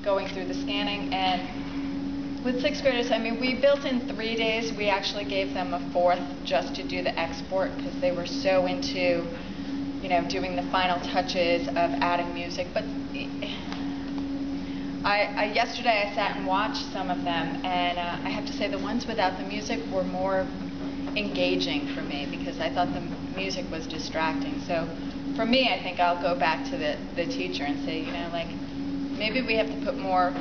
going through the scanning. And with 6th graders, I mean, we built in 3 days. We actually gave them a 4th just to do the export because they were so into, you know, doing the final touches of adding music. But yesterday I sat and watched some of them, and I have to say the ones without the music were more engaging for me because I thought the music was distracting. So for me, I think I'll go back to the teacher and say, you know, like, maybe we have to put more,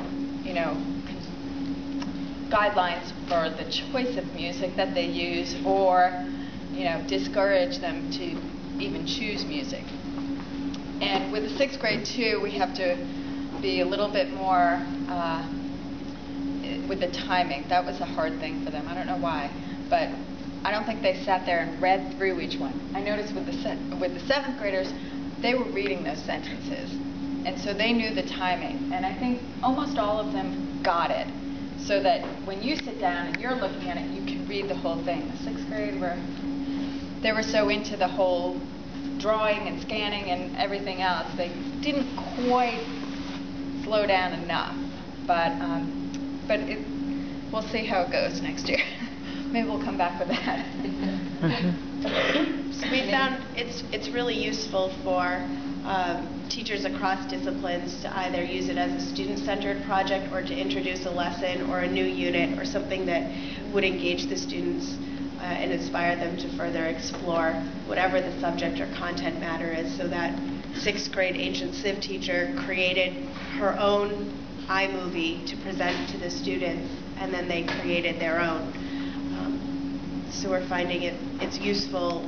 you know, guidelines for the choice of music that they use, or, you know, discourage them to even choose music. And with the 6th grade too, we have to be a little bit more with the timing. That was a hard thing for them. I don't know why, but I don't think they sat there and read through each one. I noticed with the 7th graders, they were reading those sentences, and so they knew the timing. And I think almost all of them got it, so that when you sit down and you're looking at it, you can read the whole thing. The 6th grade they were so into the whole drawing and scanning and everything else, they didn't quite slow down enough. But we'll see how it goes next year. Maybe we'll come back with that. So we found it's really useful for teachers across disciplines to either use it as a student-centered project or to introduce a lesson or a new unit or something that would engage the students and inspire them to further explore whatever the subject or content matter is. So that 6th grade ancient civ teacher created her own iMovie to present to the students, and then they created their own. So we're finding it's useful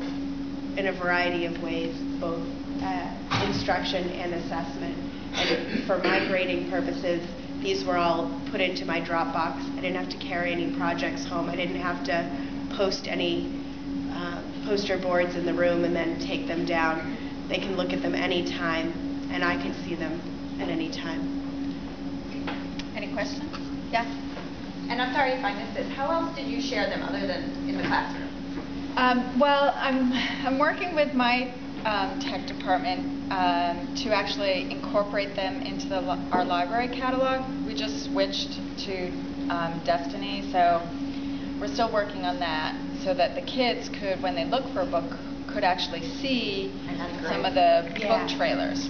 in a variety of ways, both instruction and assessment. And for my grading purposes, these were all put into my Dropbox. I didn't have to carry any projects home. I didn't have to post any poster boards in the room and then take them down. They can look at them anytime, and I can see them at any time. Any questions? Yes? And I'm sorry if I missed this. How else did you share them other than in the classroom? Well, I'm working with my tech department to actually incorporate them into our library catalog. We just switched to Destiny, so we're still working on that, so that the kids could, when they look for a book, could actually see some of the book trailers.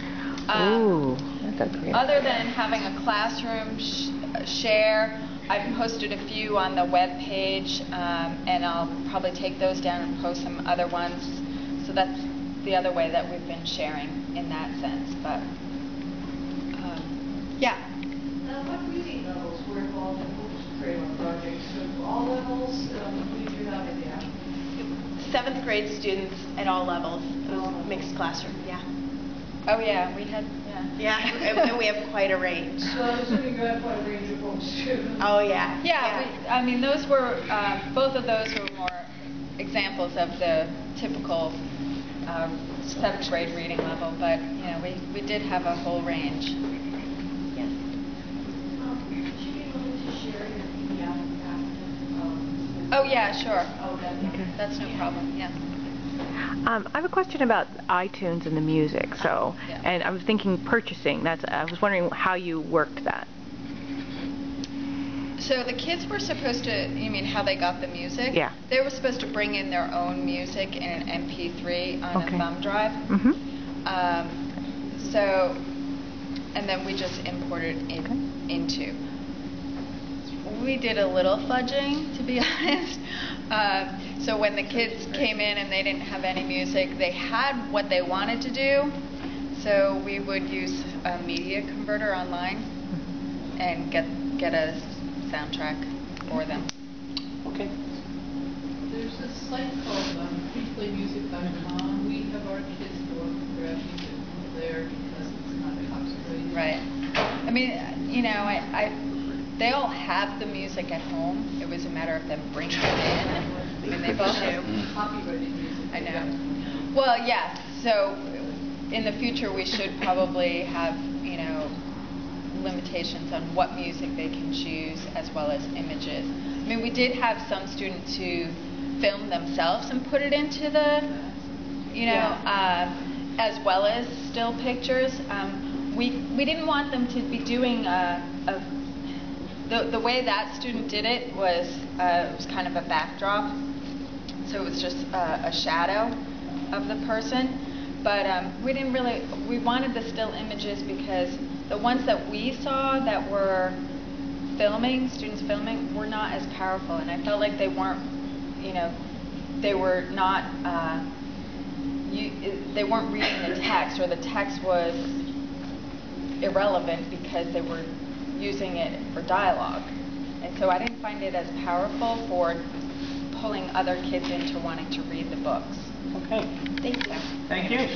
Ooh, that's great. Other than having a classroom share, I've posted a few on the web page, and I'll probably take those down and post some other ones. So that's the other way that we've been sharing in that sense. But yeah. What reading levels were involved in books trailer projects? So all levels, we do have it, yeah. 7th grade students at all levels. It was a mixed classroom, yeah. Oh yeah, we had, yeah. And we have quite a range. So I'm assuming you have quite a range of books too. Oh yeah. Yeah, I mean, those were, both of those were more examples of the typical 7th grade reading level, but, you know, we did have a whole range. Yes? Would you be willing to share your PDF after? Oh yeah, sure. Oh, That's no problem, yeah. I have a question about iTunes and the music. So, yeah. and I was thinking purchasing. I was wondering how you worked that. So the kids were supposed to, you mean how they got the music? Yeah. They were supposed to bring in their own music in an MP3 on a thumb drive. Mm-hmm. And then we just imported it into. We did a little fudging, to be honest. So when the kids came in and they didn't have any music, they had what they wanted to do. So we would use a media converter online and get a soundtrack for them. Okay. There's a site called freeplaymusic.com. We have our kids go grab music there because it's not copyrighted. Right. I mean, you know, they all have the music at home. It was a matter of them bringing it in. I mean, they both have Copyrighted music. I know. Well, yes. So in the future, we should probably have, you know, limitations on what music they can choose as well as images. I mean, we did have some students who filmed themselves and put it into the, you know, as well as still pictures. we didn't want them to be doing the way that student did it was kind of a backdrop, so it was just a shadow of the person. But we wanted the still images because the ones that we saw that were students filming, were not as powerful, and I felt like they weren't, they were not, they weren't reading the text, or the text was irrelevant because they were using it for dialogue. And so I didn't find it as powerful for pulling other kids into wanting to read the books. Okay. Thank you. Thank you.